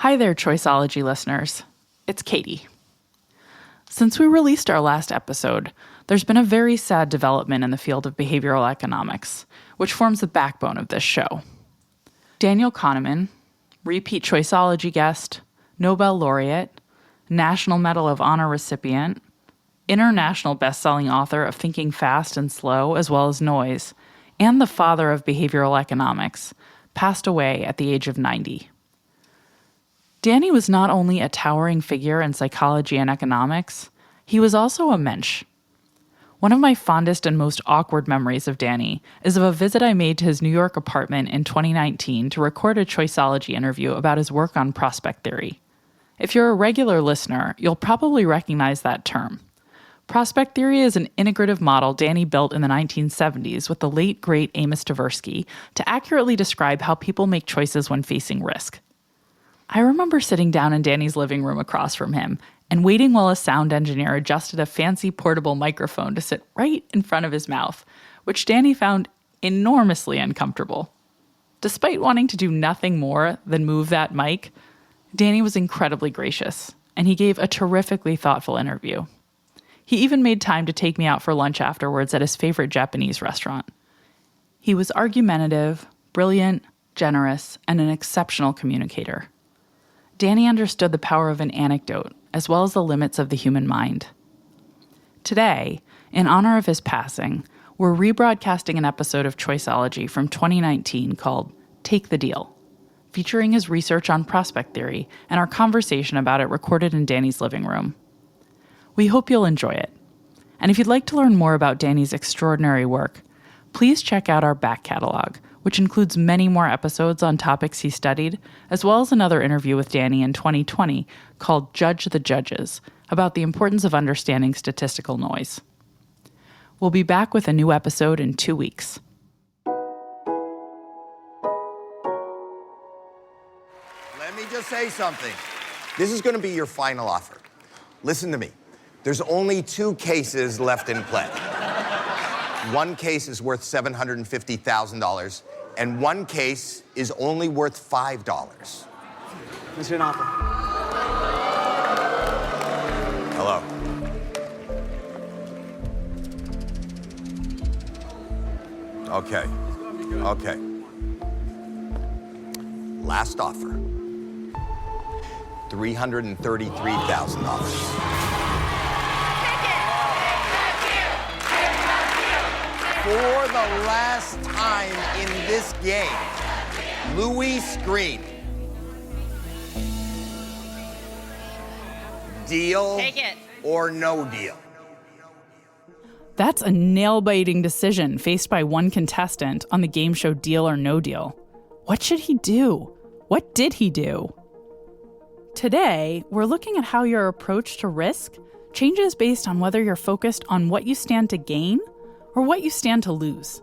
Hi there, Choiceology listeners. It's Katy. Since we released our last episode, there's been a very sad development in the field of behavioral economics, which forms the backbone of this show. Daniel Kahneman, repeat Choiceology guest, Nobel laureate, National Medal of Honor recipient, international best-selling author of Thinking Fast and Slow as well as Noise, and the father of behavioral economics, passed away at the age of 90. Danny was not only a towering figure in psychology and economics, he was also a mensch. One of my fondest and most awkward memories of Danny is of a visit I made to his New York apartment in 2019 to record a Choiceology interview about his work on prospect theory. If you're a regular listener, you'll probably recognize that term. Prospect theory is an integrative model Danny built in the 1970s with the late, great Amos Tversky to accurately describe how people make choices when facing risk. I remember sitting down in Danny's living room across from him and waiting while a sound engineer adjusted a fancy portable microphone to sit right in front of his mouth, which Danny found enormously uncomfortable. Despite wanting to do nothing more than move that mic, Danny was incredibly gracious, and he gave a terrifically thoughtful interview. He even made time to take me out for lunch afterwards at his favorite Japanese restaurant. He was argumentative, brilliant, generous, and an exceptional communicator. Danny understood the power of an anecdote, as well as the limits of the human mind. Today, in honor of his passing, we're rebroadcasting an episode of Choiceology from 2019 called Take the Deal, featuring his research on prospect theory and our conversation about it recorded in Danny's living room. We hope you'll enjoy it. And if you'd like to learn more about Danny's extraordinary work, please check out our back catalog, which includes many more episodes on topics he studied, as well as another interview with Danny in 2020 called Judge the Judges, about the importance of understanding statistical noise. We'll be back with a new episode in 2 weeks. Let me just say something. This is going to be your final offer. Listen to me. There's only 2 cases left in play. One case is worth $750,000, and one case is only worth $5. Mr. an offer. Hello. Okay. Last offer. $333,000. For the last time in this game, Luis Green. Deal or no deal? That's a nail-biting decision faced by one contestant on the game show Deal or No Deal. What should he do? What did he do? Today, we're looking at how your approach to risk changes based on whether you're focused on what you stand to gain or what you stand to lose.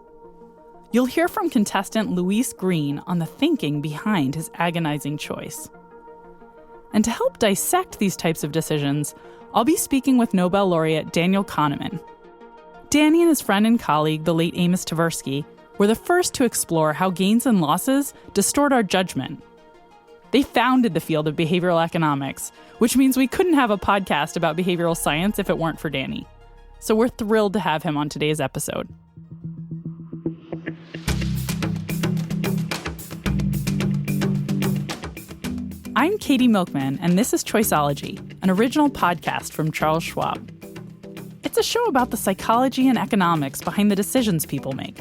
You'll hear from contestant Luis Green on the thinking behind his agonizing choice. And to help dissect these types of decisions, I'll be speaking with Nobel laureate Daniel Kahneman. Danny and his friend and colleague, the late Amos Tversky, were the first to explore how gains and losses distort our judgment. They founded the field of behavioral economics, which means we couldn't have a podcast about behavioral science if it weren't for Danny. So we're thrilled to have him on today's episode. I'm Katy Milkman, and this is Choiceology, an original podcast from Charles Schwab. It's a show about the psychology and economics behind the decisions people make.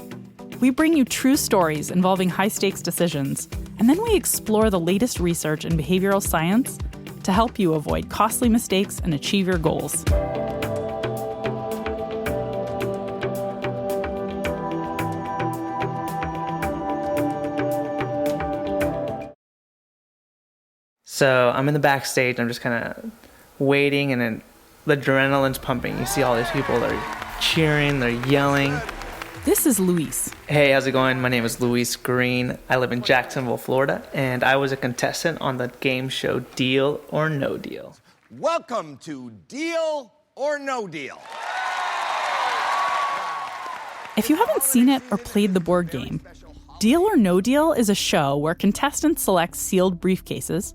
We bring you true stories involving high-stakes decisions, and then we explore the latest research in behavioral science to help you avoid costly mistakes and achieve your goals. So I'm in the backstage, I'm just kind of waiting, and then the adrenaline's pumping. You see all these people, they're cheering, they're yelling. This is Luis. Hey, how's it going? My name is Luis Green. I live in Jacksonville, Florida, and I was a contestant on the game show Deal or No Deal. Welcome to Deal or No Deal. If you haven't seen it or played the board game, Deal or No Deal is a show where contestants select sealed briefcases,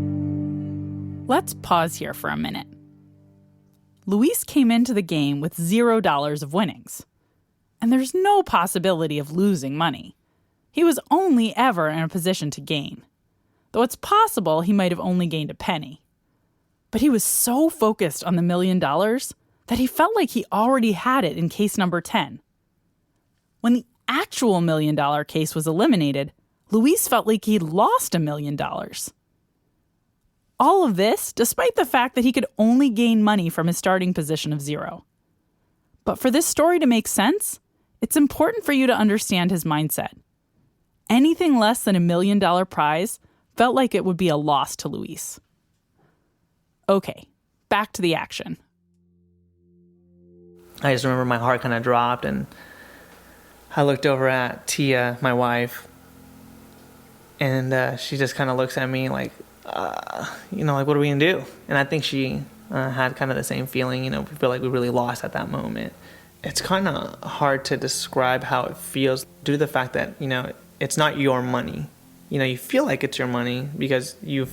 Let's pause here for a minute. Luis came into the game with $0 of winnings, and there's no possibility of losing money. He was only ever in a position to gain, though it's possible he might have only gained a penny. But he was so focused on the $1 million that he felt like he already had it in case number 10. When the actual $1 million case was eliminated, Luis felt like he'd lost $1 million. All of this despite the fact that he could only gain money from his starting position of 0. But for this story to make sense, it's important for you to understand his mindset. Anything less than $1 million prize felt like it would be a loss to Luis. Okay, back to the action. I just remember my heart kind of dropped, and I looked over at Tia, my wife, and she just kind of looks at me like, like, what are we going to do? And I think she had kind of the same feeling, we feel like we really lost at that moment. It's kind of hard to describe how it feels due to the fact that, it's not your money. You feel like it's your money because you've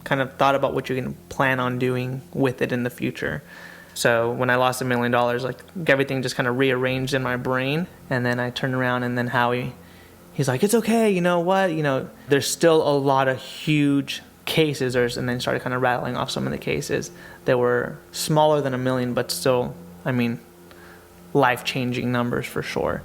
kind of thought about what you're going to plan on doing with it in the future. So when I lost $1 million, like everything just kind of rearranged in my brain. And then I turned around, and then Howie, he's like, it's okay, you know what? There's still a lot of huge cases, and then started kind of rattling off some of the cases that were smaller than $1 million, but still, life-changing numbers for sure.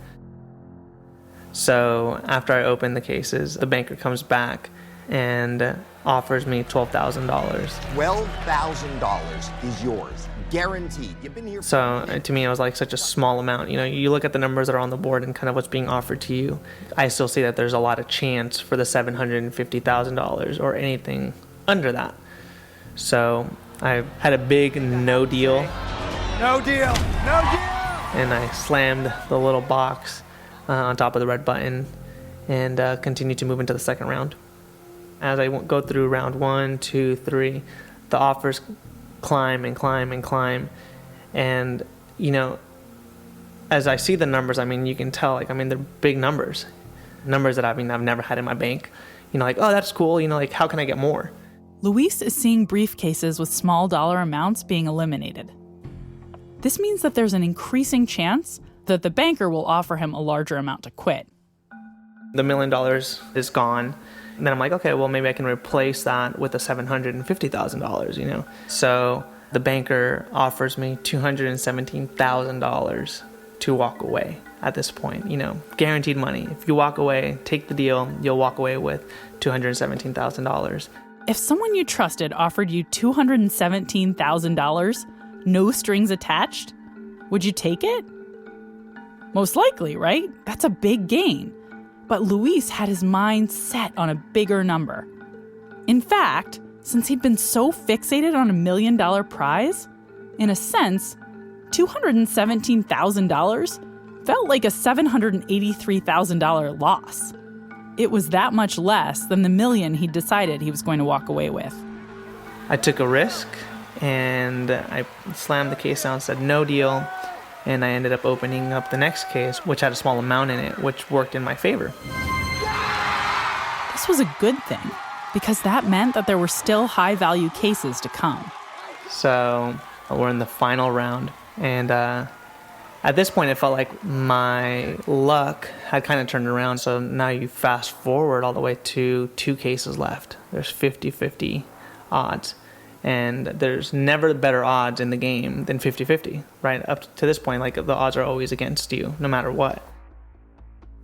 So after I open the cases, the banker comes back and offers me $12,000. $12,000 is yours, guaranteed. You've been here. So to me, it was like such a small amount. You look at the numbers that are on the board and kind of what's being offered to you. I still see that there's a lot of chance for the $750,000 or anything under that. So I had a big no deal. No deal. No deal. And I slammed the little box on top of the red button and continued to move into the second round. As I go through round 1, 2, 3, the offers climb and climb and climb. And, as I see the numbers, you can tell, they're big numbers. Numbers that I've never had in my bank. Oh, that's cool. How can I get more? Luis is seeing briefcases with small dollar amounts being eliminated. This means that there's an increasing chance that the banker will offer him a larger amount to quit. The $1 million is gone. And then I'm like, okay, well, maybe I can replace that with the $750,000, So the banker offers me $217,000 to walk away at this point, guaranteed money. If you walk away, take the deal, you'll walk away with $217,000. If someone you trusted offered you $217,000, no strings attached, would you take it? Most likely, right? That's a big gain. But Luis had his mind set on a bigger number. In fact, since he'd been so fixated on $1 million prize, in a sense, $217,000 felt like a $783,000 loss. It was that much less than the $1 million he'd decided he was going to walk away with. I took a risk, and I slammed the case down, said no deal. And I ended up opening up the next case, which had a small amount in it, which worked in my favor. This was a good thing, because that meant that there were still high-value cases to come. So we're in the final round, and at this point, it felt like my luck had kind of turned around. So now you fast forward all the way to 2 cases left. There's 50-50 odds. And there's never better odds in the game than 50-50, right? Up to this point, the odds are always against you, no matter what.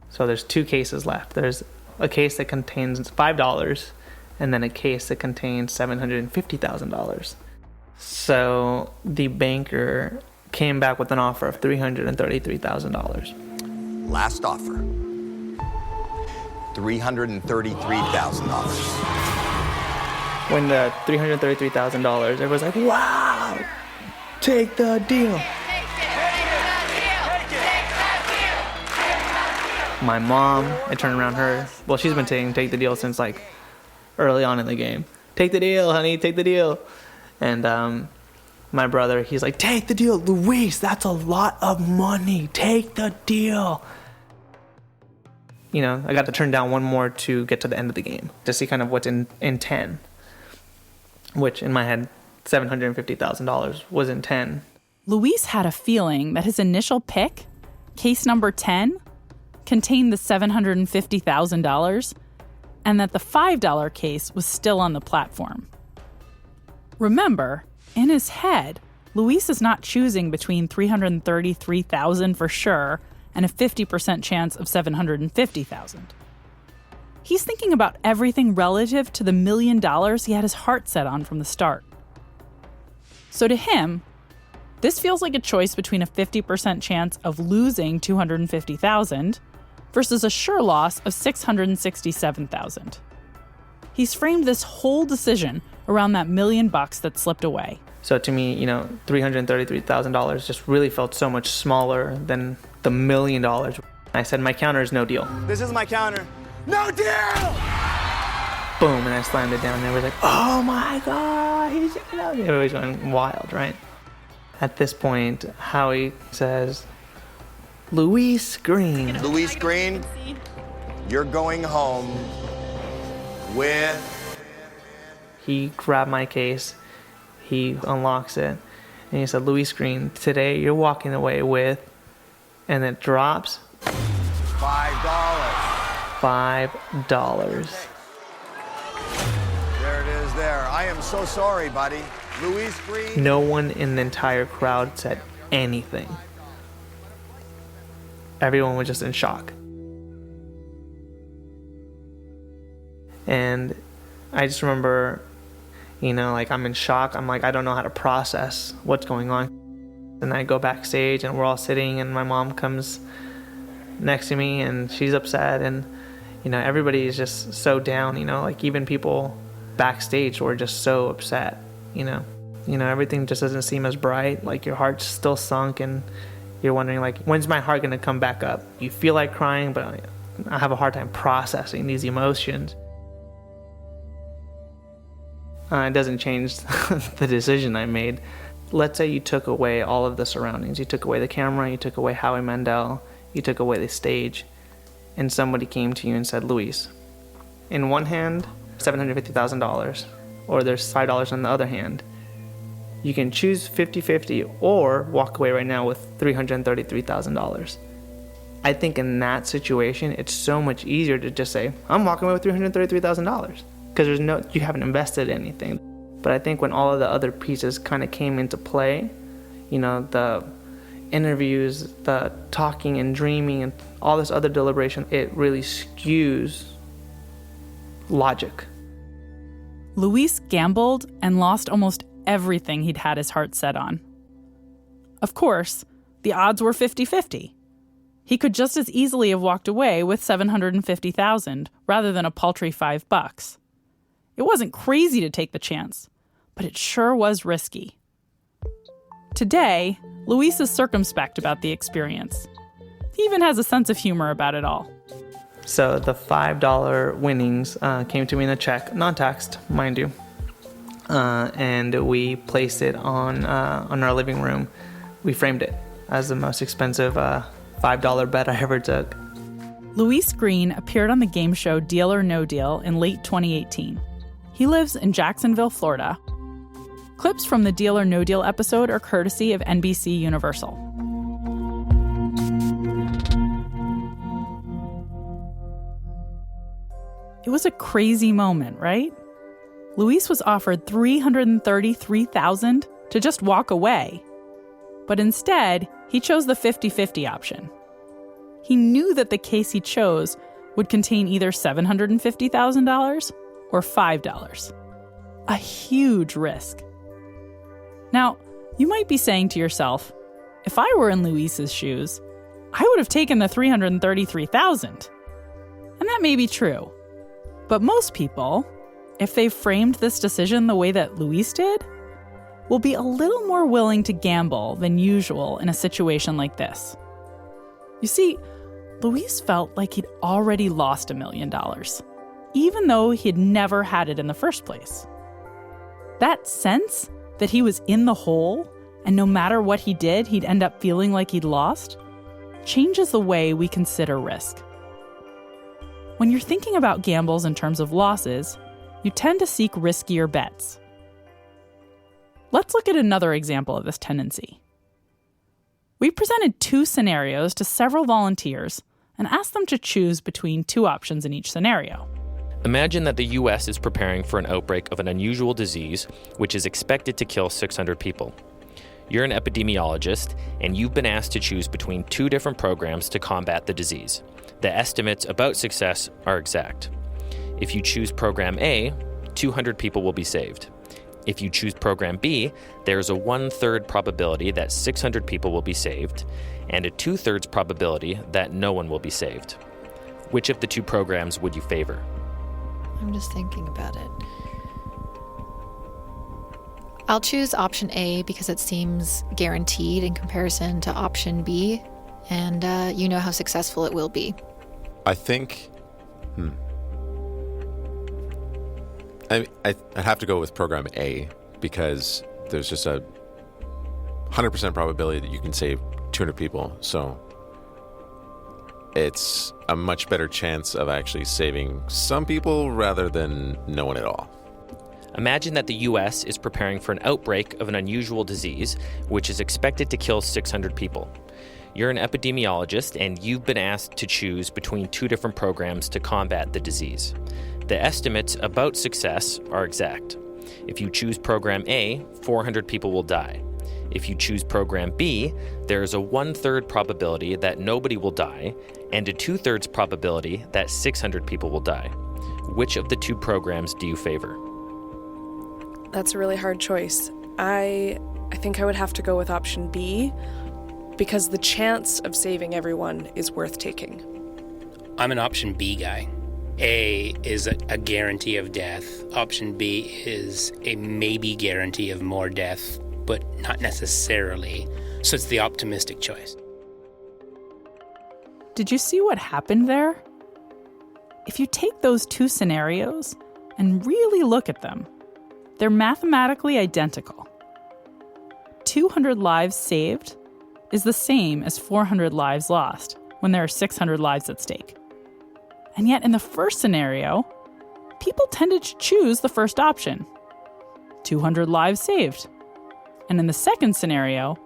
So there's 2 cases left. There's a case that contains $5, and then a case that contains $750,000. So the banker came back with an offer of $333,000. Last offer. $333,000. When the $333,000, everyone's like, wow, take the deal. My mom, I turned around her. Well, she's been saying take the deal since early on in the game. Take the deal, honey, take the deal. And my brother, he's like, take the deal. Luis, that's a lot of money. Take the deal. I got to turn down one more to get to the end of the game to see kind of what's in 10. which in my head, $750,000 was in 10. Luis had a feeling that his initial pick, case number 10, contained the $750,000 and that the $5 case was still on the platform. Remember, in his head, Luis is not choosing between $333,000 for sure and a 50% chance of $750,000. He's thinking about everything relative to the $1 million he had his heart set on from the start. So to him, this feels like a choice between a 50% chance of losing $250,000 versus a sure loss of $667,000. He's framed this whole decision around that $1 million that slipped away. So to me, $333,000 just really felt so much smaller than the $1 million. I said, my counter is no deal. This is my counter. No deal! Boom, and I slammed it down, and everybody's like, oh my God, everybody's going wild, right? At this point, Howie says, Luis Green. Luis Green, you're going home with... He grabbed my case, he unlocks it, and he said, Luis Green, today you're walking away with, and it drops $5. $5. There it is there. I am so sorry, buddy. Luis Green. No one in the entire crowd said anything. Everyone was just in shock. And I just remember, I'm in shock. I'm like, I don't know how to process what's going on. And I go backstage and we're all sitting and my mom comes next to me and she's upset and, everybody is just so down, even people backstage were just so upset, everything just doesn't seem as bright, like your heart's still sunk and you're wondering when's my heart going to come back up? You feel like crying, but I have a hard time processing these emotions. It doesn't change the decision I made. Let's say you took away all of the surroundings. You took away the camera, you took away Howie Mandel, you took away the stage, and somebody came to you and said, Luis, in one hand, $750,000, or there's $5 on the other hand. You can choose 50-50 or walk away right now with $333,000. I think in that situation, it's so much easier to just say, I'm walking away with $333,000 because you haven't invested anything. But I think when all of the other pieces kind of came into play, the interviews, the talking and dreaming and all this other deliberation, it really skews logic. Luis gambled and lost almost everything he'd had his heart set on. Of course, the odds were 50-50. He could just as easily have walked away with $750,000 rather than a paltry $5. It wasn't crazy to take the chance, but it sure was risky. Today, Luis is circumspect about the experience. He even has a sense of humor about it all. So the $5 winnings came to me in a check, non-taxed, mind you, and we placed it on our living room. We framed it as the most expensive $5 bet I ever took. Luis Green appeared on the game show Deal or No Deal in late 2018. He lives in Jacksonville, Florida. Clips from the Deal or No Deal episode are courtesy of NBC Universal. It was a crazy moment, right? Luis was offered $333,000 to just walk away. But instead, he chose the 50-50 option. He knew that the case he chose would contain either $750,000 or $5. A huge risk. Now, you might be saying to yourself, if I were in Luis's shoes, I would have taken the $333,000. And that may be true. But most people, if they've framed this decision the way that Luis did, will be a little more willing to gamble than usual in a situation like this. You see, Luis felt like he'd already lost $1 million, even though he'd never had it in the first place. That sense that he was in the hole, and no matter what he did, he'd end up feeling like he'd lost, changes the way we consider risk. When you're thinking about gambles in terms of losses, you tend to seek riskier bets. Let's look at another example of this tendency. We presented 2 scenarios to several volunteers and asked them to choose between 2 options in each scenario. Imagine that the U.S. is preparing for an outbreak of an unusual disease which is expected to kill 600 people. You're an epidemiologist, and you've been asked to choose between 2 different programs to combat the disease. The estimates about success are exact. If you choose Program A, 200 people will be saved. If you choose Program B, there's a 1/3 probability that 600 people will be saved, and a 2/3 probability that no one will be saved. Which of the 2 programs would you favor? I'm just thinking about it. I'll choose option A because it seems guaranteed in comparison to option B, and you know how successful it will be. I think, I'd have to go with Program A because there's just a 100% probability that you can save 200 people. So it's a much better chance of actually saving some people rather than no one at all. Imagine that the U.S. is preparing for an outbreak of an unusual disease which is expected to kill 600 people. You're an epidemiologist, and you've been asked to choose between 2 different programs to combat the disease. The estimates about success are exact. If you choose Program A, 400 people will die. If you choose Program B, there is a 1/3 probability that nobody will die, and a 2/3 probability that 600 people will die. Which of the 2 programs do you favor? That's a really hard choice. I think I would have to go with option B because the chance of saving everyone is worth taking. I'm an option B guy. A is a guarantee of death. Option B is a maybe guarantee of more death, but not necessarily. So it's the optimistic choice. Did you see what happened there? If you take those 2 scenarios and really look at them, they're mathematically identical. 200 lives saved is the same as 400 lives lost when there are 600 lives at stake. And yet in the first scenario, people tended to choose the first option, 200 lives saved. And in the second scenario,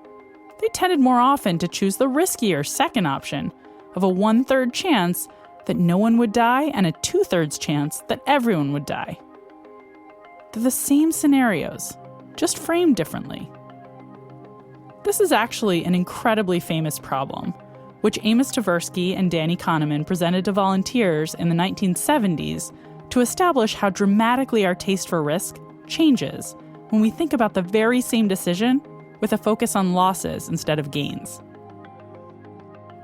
they tended more often to choose the riskier second option of a 1/3 chance that no one would die and a 2/3 chance that everyone would die. They're the same scenarios, just framed differently. This is actually an incredibly famous problem, which Amos Tversky and Danny Kahneman presented to volunteers in the 1970s to establish how dramatically our taste for risk changes when we think about the very same decision with a focus on losses instead of gains.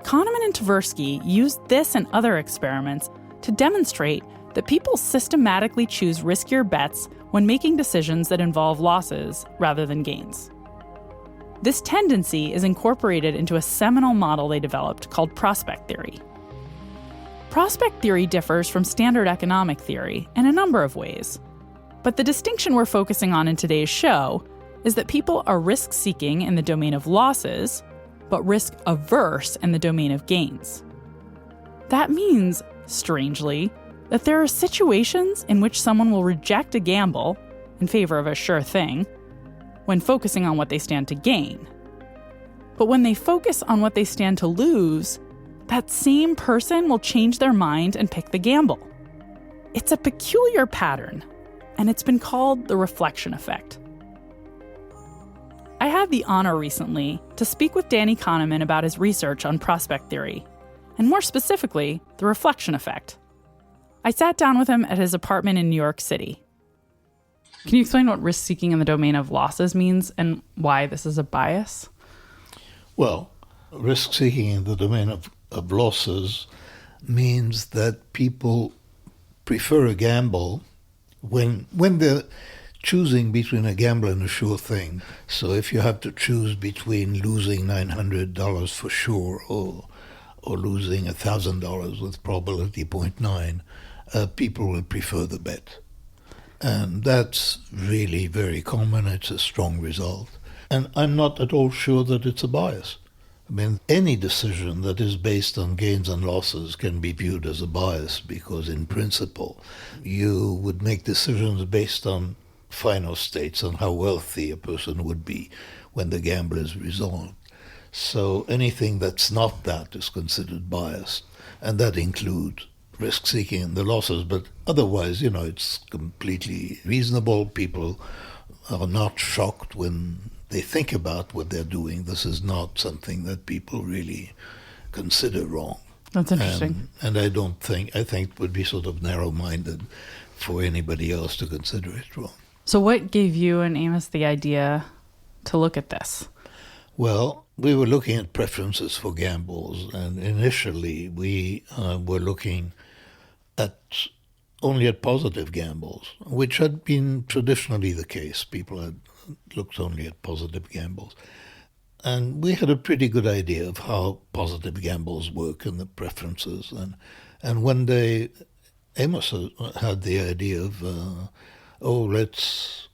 Kahneman and Tversky used this and other experiments to demonstrate that people systematically choose riskier bets when making decisions that involve losses rather than gains. This tendency is incorporated into a seminal model they developed called prospect theory. Prospect theory differs from standard economic theory in a number of ways, but the distinction we're focusing on in today's show is that people are risk-seeking in the domain of losses, but risk-averse in the domain of gains. That means, strangely, that there are situations in which someone will reject a gamble in favor of a sure thing when focusing on what they stand to gain. But when they focus on what they stand to lose, that same person will change their mind and pick the gamble. It's a peculiar pattern, and it's been called the reflection effect. I had the honor recently to speak with Danny Kahneman about his research on prospect theory, and more specifically, the reflection effect. I sat down with him at his apartment in New York City. Can you explain what risk-seeking in the domain of losses means and why this is a bias? Well, risk-seeking in the domain of losses means that people prefer a gamble when they're choosing between a gamble and a sure thing. So if you have to choose between losing $900 for sure or losing $1,000 with probability 0.9, people will prefer the bet. And that's really very common. It's a strong result. And I'm not at all sure that it's a bias. I mean, any decision that is based on gains and losses can be viewed as a bias because, in principle, you would make decisions based on final states on how wealthy a person would be when the gamble is resolved. So anything that's not that is considered biased, and that includes risk-seeking and the losses. But otherwise, it's completely reasonable. People are not shocked when they think about what they're doing. This is not something that people really consider wrong. That's interesting. And I think it would be sort of narrow-minded for anybody else to consider it wrong. So what gave you and Amos the idea to look at this? Well, we were looking at preferences for gambles, and initially we were looking only at positive gambles, which had been traditionally the case. People had looked only at positive gambles. And we had a pretty good idea of how positive gambles work and the preferences. And one day, Amos had the idea of, let's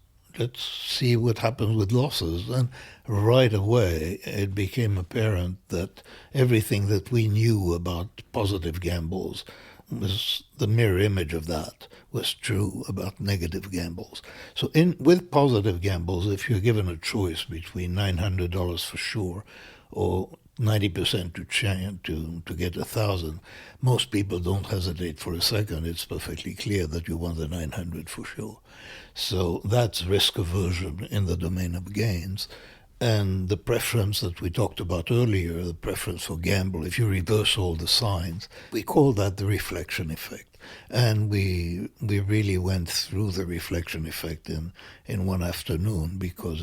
see what happens with losses. And right away, it became apparent that everything that we knew about positive gambles was the mirror image of that, was true about negative gambles. So with positive gambles, if you're given a choice between $900 for sure or 90% to get 1,000, most people don't hesitate for a second. It's perfectly clear that you want the 900 for sure. So that's risk aversion in the domain of gains. And the preference that we talked about earlier, the preference for gamble, if you reverse all the signs, we call that the reflection effect. And we really went through the reflection effect in one afternoon, because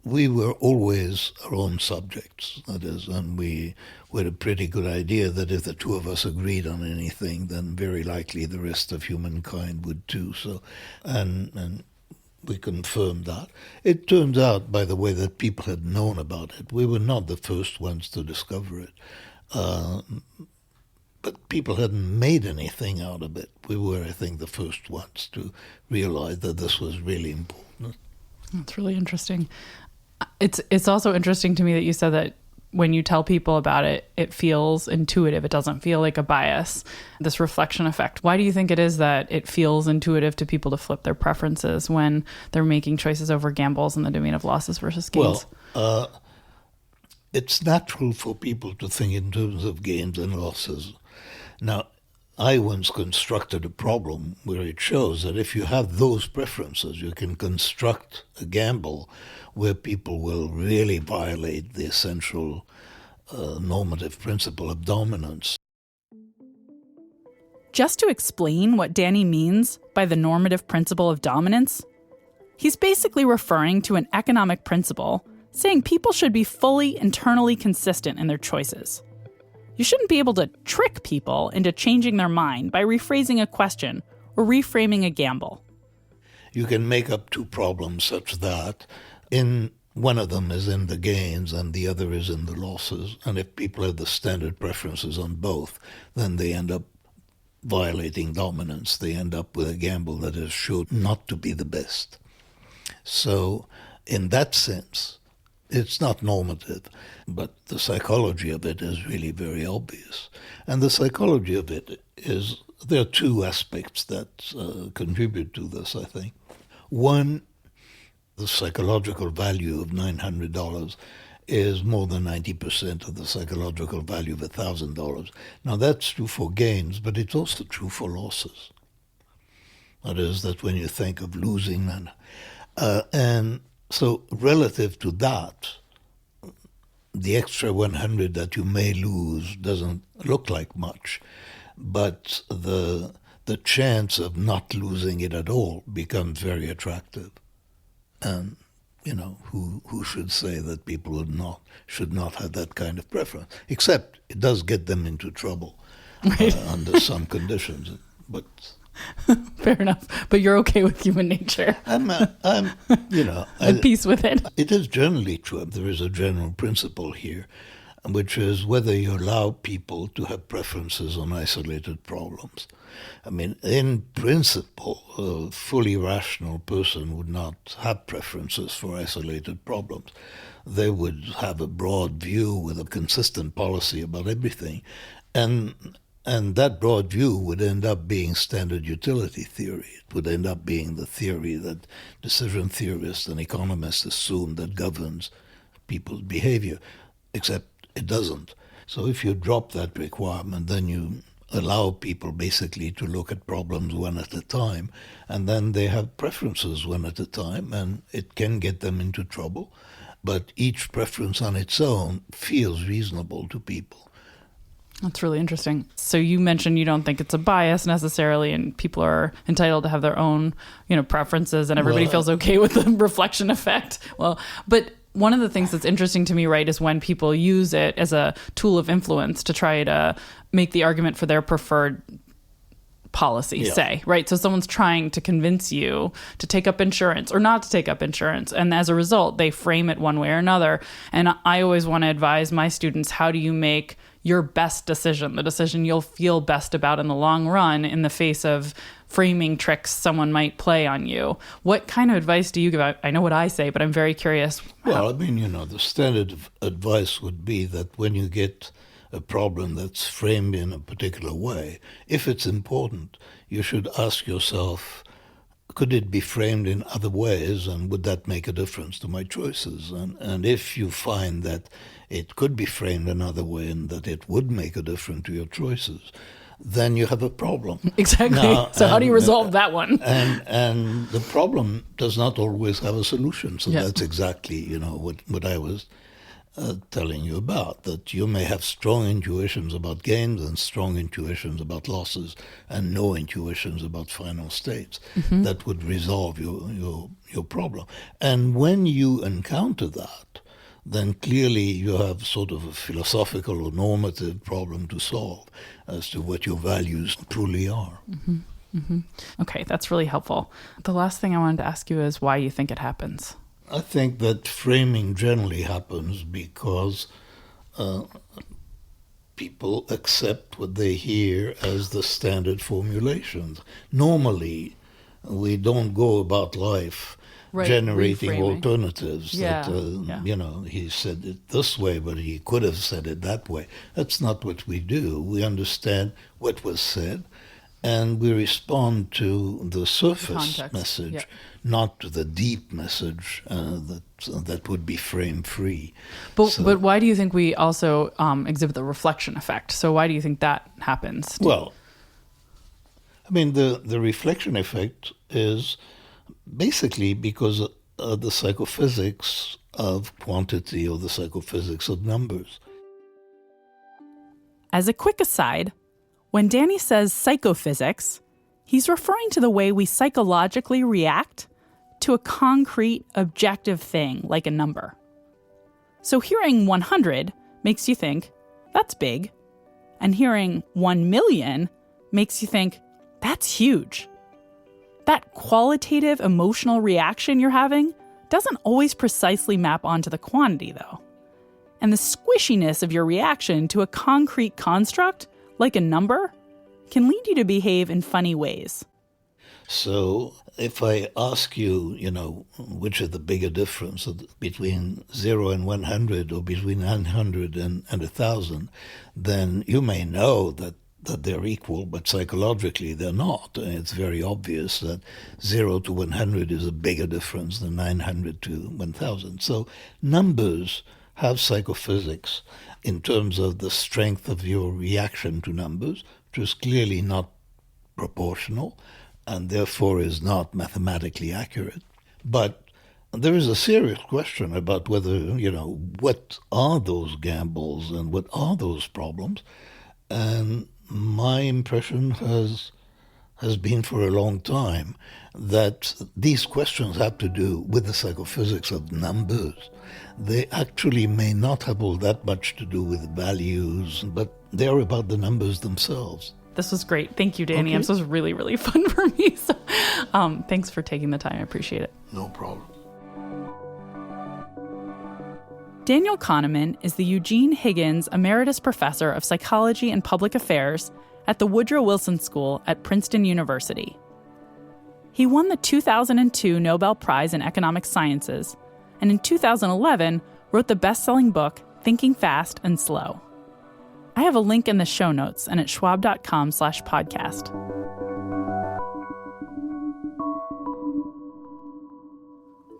we were always our own subjects, that is, and we had a pretty good idea that if the two of us agreed on anything, then very likely the rest of humankind would too. So, and we confirmed that. It turns out, by the way, that people had known about it. We were not the first ones to discover it. But people hadn't made anything out of it. We were, I think, the first ones to realize that this was really important. That's really interesting. It's also interesting to me that you said that when you tell people about it, it feels intuitive. It doesn't feel like a bias, this reflection effect. Why do you think it is that it feels intuitive to people to flip their preferences when they're making choices over gambles in the domain of losses versus gains? Well, it's natural for people to think in terms of gains and losses. Now, I once constructed a problem where it shows that if you have those preferences, you can construct a gamble where people will really violate the essential normative principle of dominance. Just to explain what Danny means by the normative principle of dominance, he's basically referring to an economic principle saying people should be fully internally consistent in their choices. You shouldn't be able to trick people into changing their mind by rephrasing a question or reframing a gamble. You can make up two problems such that one of them is in the gains and the other is in the losses. And if people have the standard preferences on both, then they end up violating dominance. They end up with a gamble that is sure not to be the best. So in that sense, it's not normative, but the psychology of it is really very obvious. And the psychology of it is, there are two aspects that contribute to this, I think. One, the psychological value of $900 is more than 90% of the psychological value of $1,000. Now that's true for gains, but it's also true for losses. That is, that when you think of losing, and so relative to that, the extra 100 that you may lose doesn't look like much, but the chance of not losing it at all becomes very attractive. And, who should say that people should not have that kind of preference? Except it does get them into trouble under some conditions. But fair enough. But you're okay with human nature. I'm at peace with it. It is generally true. There is a general principle here, which is whether you allow people to have preferences on isolated problems. I mean, in principle, a fully rational person would not have preferences for isolated problems. They would have a broad view with a consistent policy about everything. And And that broad view would end up being standard utility theory. It would end up being the theory that decision theorists and economists assume that governs people's behavior, except it doesn't. So if you drop that requirement, then you allow people basically to look at problems one at a time, and then they have preferences one at a time, and it can get them into trouble. But each preference on its own feels reasonable to people. That's really interesting. So you mentioned you don't think it's a bias necessarily, and people are entitled to have their own, preferences, and everybody feels okay with the reflection effect. Well, but one of the things that's interesting to me, right, is when people use it as a tool of influence to try to make the argument for their preferred policy, say, right? So someone's trying to convince you to take up insurance or not to take up insurance. And as a result, they frame it one way or another. And I always want to advise my students, how do you make your best decision, the decision you'll feel best about in the long run, in the face of framing tricks someone might play on you? What kind of advice do you give? I know what I say, but I'm very curious. Well, the standard advice would be that when you get a problem that's framed in a particular way, if it's important, you should ask yourself, could it be framed in other ways, and would that make a difference to my choices? And if you find that it could be framed another way and that it would make a difference to your choices, then you have a problem. Exactly. Now, so how do you resolve that one? And the problem does not always have a solution. So that's exactly, what I was telling you about, that you may have strong intuitions about gains and strong intuitions about losses and no intuitions about final states. Mm-hmm. That would resolve your problem. And when you encounter that, then clearly you have sort of a philosophical or normative problem to solve as to what your values truly are. Mm-hmm. Mm-hmm. Okay, that's really helpful. The last thing I wanted to ask you is why you think it happens. I think that framing generally happens because people accept what they hear as the standard formulations. Normally, we don't go about life generating reframing alternatives. He said it this way, but he could have said it that way. That's not what we do. We understand what was said, and we respond to the surface message, not to the deep message that would be frame free. But why do you think we also exhibit the reflection effect? So why do you think that happens? Well, the reflection effect is basically because of the psychophysics of quantity or the psychophysics of numbers. As a quick aside, when Danny says psychophysics, he's referring to the way we psychologically react to a concrete, objective thing like a number. So hearing 100 makes you think, that's big. And hearing 1 million makes you think, that's huge. That qualitative emotional reaction you're having doesn't always precisely map onto the quantity, though. And the squishiness of your reaction to a concrete construct, like a number, can lead you to behave in funny ways. So if I ask you, which is the bigger difference between 0 and 100 or between 900 and 1,000, then you may know that they're equal, but psychologically they're not. It's very obvious that 0 to 100 is a bigger difference than 900 to 1,000. So numbers have psychophysics in terms of the strength of your reaction to numbers, which is clearly not proportional and therefore is not mathematically accurate. But there is a serious question about whether, what are those gambles and what are those problems? And my impression has been for a long time that these questions have to do with the psychophysics of numbers. They actually may not have all that much to do with values, but they're about the numbers themselves. This was great. Thank you, Danny. Okay. This was really, really fun for me. So, thanks for taking the time. I appreciate it. No problem. Daniel Kahneman is the Eugene Higgins Emeritus Professor of Psychology and Public Affairs at the Woodrow Wilson School at Princeton University. He won the 2002 Nobel Prize in Economic Sciences, and in 2011 wrote the best-selling book, Thinking Fast and Slow. I have a link in the show notes and at schwab.com/podcast.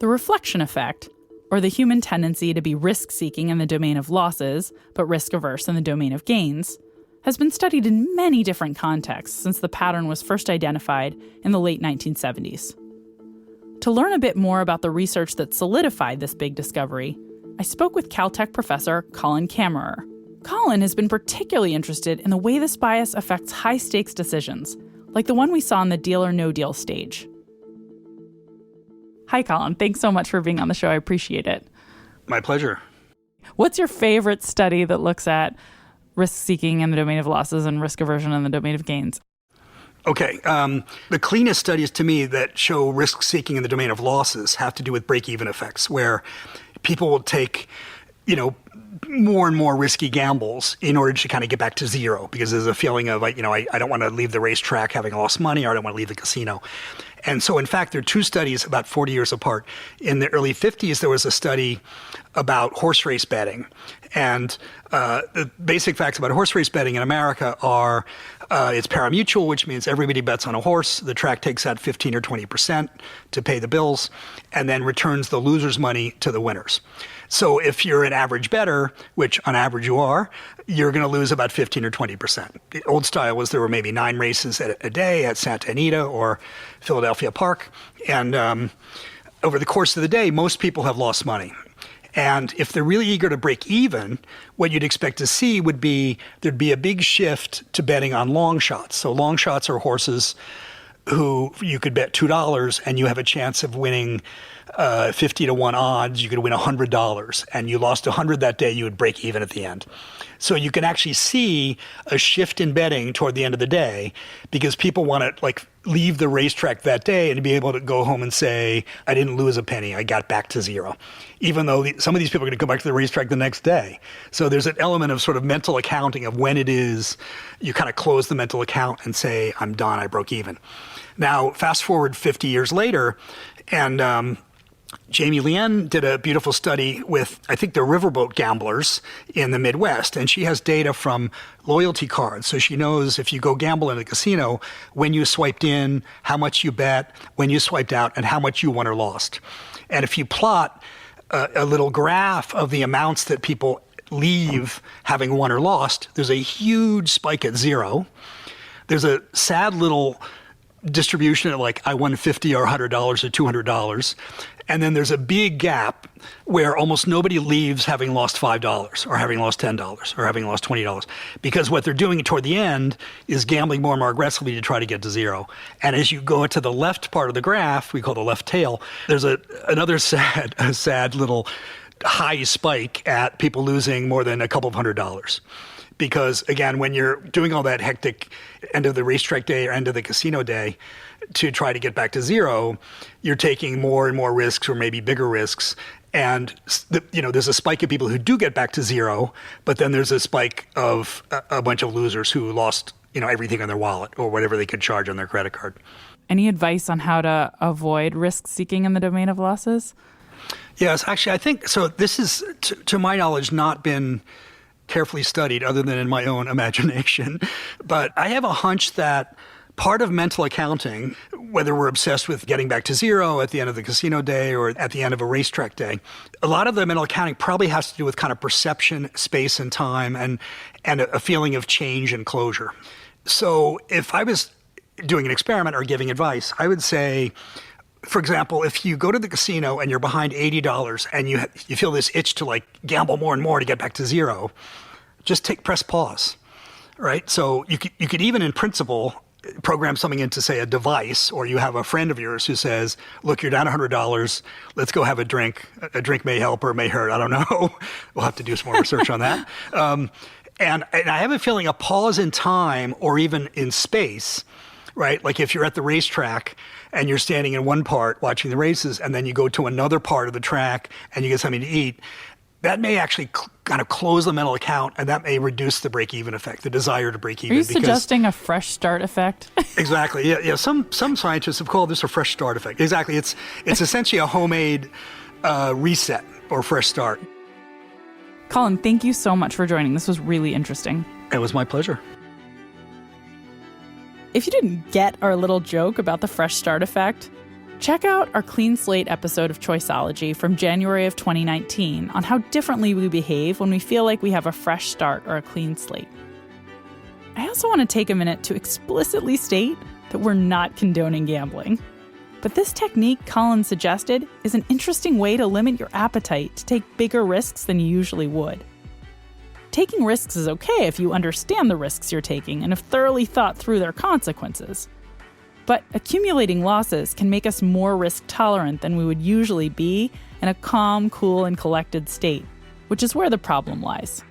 The reflection effect, or the human tendency to be risk-seeking in the domain of losses, but risk-averse in the domain of gains, has been studied in many different contexts since the pattern was first identified in the late 1970s. To learn a bit more about the research that solidified this big discovery, I spoke with Caltech professor Colin Camerer. Colin has been particularly interested in the way this bias affects high-stakes decisions, like the one we saw in the deal or no deal stage. Hi, Colin. Thanks so much for being on the show. I appreciate it. My pleasure. What's your favorite study that looks at risk-seeking in the domain of losses and risk aversion in the domain of gains? Okay. The cleanest studies to me that show risk-seeking in the domain of losses have to do with break-even effects, where people will take, more and more risky gambles in order to kind of get back to zero, because there's a feeling of, I don't want to leave the racetrack having lost money, or I don't want to leave the casino. And so, in fact, there are two studies about 40 years apart. In the early 50s, there was a study about horse race betting. And the basic facts about horse race betting in America are it's parimutuel, which means everybody bets on a horse. The track takes out 15 or 20% to pay the bills and then returns the loser's money to the winners. So if you're an average bettor, which on average you are, you're going to lose about 15 or 20%. The old style was there were maybe 9 races a day at Santa Anita or Philadelphia Park. And over the course of the day, most people have lost money. And if they're really eager to break even, what you'd expect to see would be there'd be a big shift to betting on long shots. So long shots are horses who you could bet $2 and you have a chance of winning 50 to 1 odds. You could win $100, and you lost 100 that day, you would break even at the end. So you can actually see a shift in betting toward the end of the day, because people want to leave the racetrack that day and be able to go home and say, I didn't lose a penny, I got back to zero. Even though some of these people are going to go back to the racetrack the next day. So there's an element of sort of mental accounting of when it is you kind of close the mental account and say, I'm done, I broke even. Now, fast forward 50 years later, and Jamie Lien did a beautiful study with, I think, the riverboat gamblers in the Midwest, and she has data from loyalty cards. So she knows if you go gamble in a casino, when you swiped in, how much you bet, when you swiped out, and how much you won or lost. And if you plot a little graph of the amounts that people leave having won or lost, there's a huge spike at zero. There's a sad little distribution at I won $50 or $100 or $200. And then there's a big gap where almost nobody leaves having lost $5 or having lost $10 or having lost $20, because what they're doing toward the end is gambling more and more aggressively to try to get to zero. And as you go to the left part of the graph, we call the left tail, there's another sad little high spike at people losing more than a couple of $100. Because, again, when you're doing all that hectic end of the racetrack day or end of the casino day to try to get back to zero, you're taking more and more risks, or maybe bigger risks. And, there's a spike of people who do get back to zero, but then there's a spike of a bunch of losers who lost, everything in their wallet or whatever they could charge on their credit card. Any advice on how to avoid risk-seeking in the domain of losses? Yes, actually, I think so. This is, to my knowledge, not been carefully studied other than in my own imagination. But I have a hunch that part of mental accounting, whether we're obsessed with getting back to zero at the end of the casino day or at the end of a racetrack day, a lot of the mental accounting probably has to do with kind of perception, space and time, and a feeling of change and closure. So if I was doing an experiment or giving advice, I would say, for example, if you go to the casino and you're behind $80 and you feel this itch to gamble more and more to get back to zero, just press pause, right? So you could even in principle program something into, say, a device, or you have a friend of yours who says, look, you're down $100, let's go have a drink. A drink may help or may hurt, I don't know. We'll have to do some more research on that. And I have a feeling a pause in time or even in space, right? Like if you're at the racetrack and you're standing in one part watching the races, and then you go to another part of the track and you get something to eat, that may actually kind of close the mental account, and that may reduce the break-even effect, the desire to break even. Are you suggesting a fresh start effect? Exactly. Yeah. Some scientists have called this a fresh start effect. Exactly. It's essentially a homemade reset or fresh start. Colin, thank you so much for joining. This was really interesting. It was my pleasure. If you didn't get our little joke about the fresh start effect, check out our Clean Slate episode of Choiceology from January of 2019 on how differently we behave when we feel like we have a fresh start or a clean slate. I also want to take a minute to explicitly state that we're not condoning gambling. But this technique Colin suggested is an interesting way to limit your appetite to take bigger risks than you usually would. Taking risks is okay if you understand the risks you're taking and have thoroughly thought through their consequences. But accumulating losses can make us more risk tolerant than we would usually be in a calm, cool, and collected state, which is where the problem lies.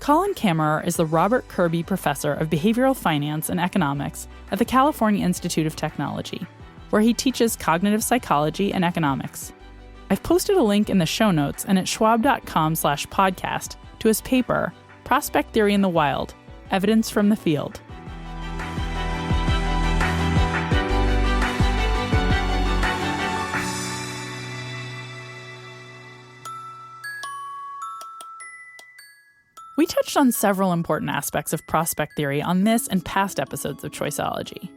Colin Camerer is the Robert Kirby Professor of Behavioral Finance and Economics at the California Institute of Technology, where he teaches cognitive psychology and economics. I've posted a link in the show notes and at schwab.com/podcast to his paper, Prospect Theory in the Wild, Evidence from the Field. We touched on several important aspects of prospect theory on this and past episodes of Choiceology.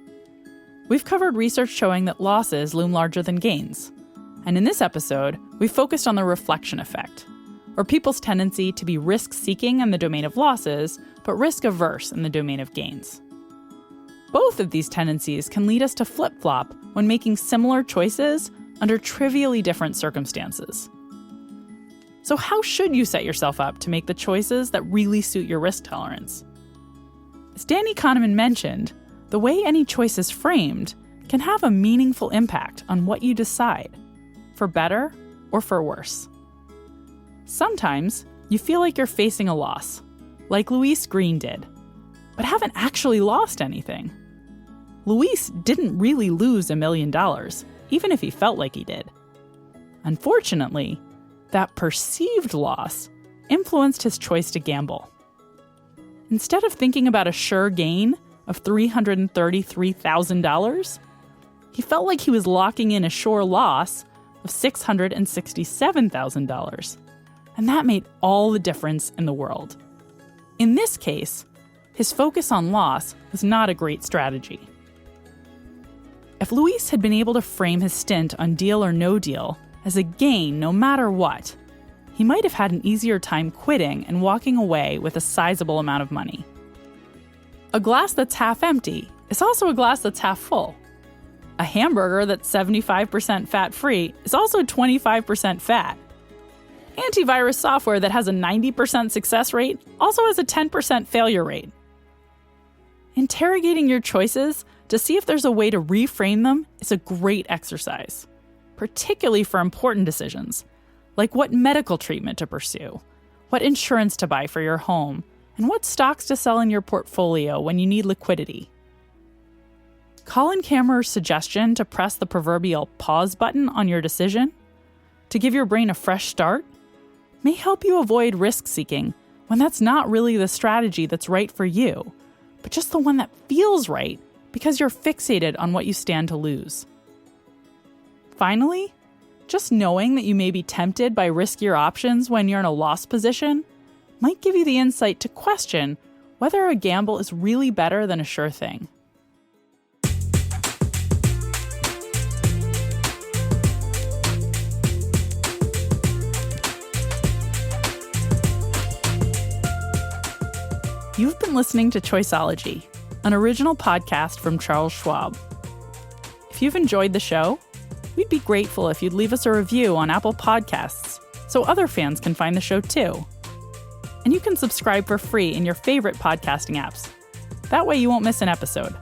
We've covered research showing that losses loom larger than gains. And in this episode, we focused on the reflection effect, or people's tendency to be risk-seeking in the domain of losses, but risk-averse in the domain of gains. Both of these tendencies can lead us to flip-flop when making similar choices under trivially different circumstances. So how should you set yourself up to make the choices that really suit your risk tolerance? As Danny Kahneman mentioned, the way any choice is framed can have a meaningful impact on what you decide, for better or for worse. Sometimes you feel like you're facing a loss, like Luis Green did, but haven't actually lost anything. Luis didn't really lose $1 million, even if he felt like he did. Unfortunately, that perceived loss influenced his choice to gamble. Instead of thinking about a sure gain of $333,000, he felt like he was locking in a sure loss of $667,000. And that made all the difference in the world. In this case, his focus on loss was not a great strategy. If Luis had been able to frame his stint on Deal or No Deal as a gain no matter what, he might have had an easier time quitting and walking away with a sizable amount of money. A glass that's half empty is also a glass that's half full. A hamburger that's 75% fat-free is also 25% fat. Antivirus software that has a 90% success rate also has a 10% failure rate. Interrogating your choices to see if there's a way to reframe them is a great exercise, particularly for important decisions, like what medical treatment to pursue, what insurance to buy for your home, and what stocks to sell in your portfolio when you need liquidity. Colin Camerer's suggestion to press the proverbial pause button on your decision, to give your brain a fresh start, may help you avoid risk-seeking when that's not really the strategy that's right for you, but just the one that feels right because you're fixated on what you stand to lose. Finally, just knowing that you may be tempted by riskier options when you're in a loss position might give you the insight to question whether a gamble is really better than a sure thing. You've been listening to Choiceology, an original podcast from Charles Schwab. If you've enjoyed the show, we'd be grateful if you'd leave us a review on Apple Podcasts so other fans can find the show too. And you can subscribe for free in your favorite podcasting apps. That way you won't miss an episode.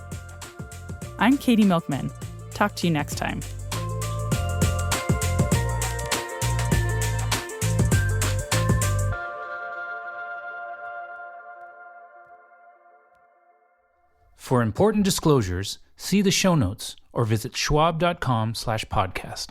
I'm Katy Milkman. Talk to you next time. For important disclosures, see the show notes or visit schwab.com/podcast.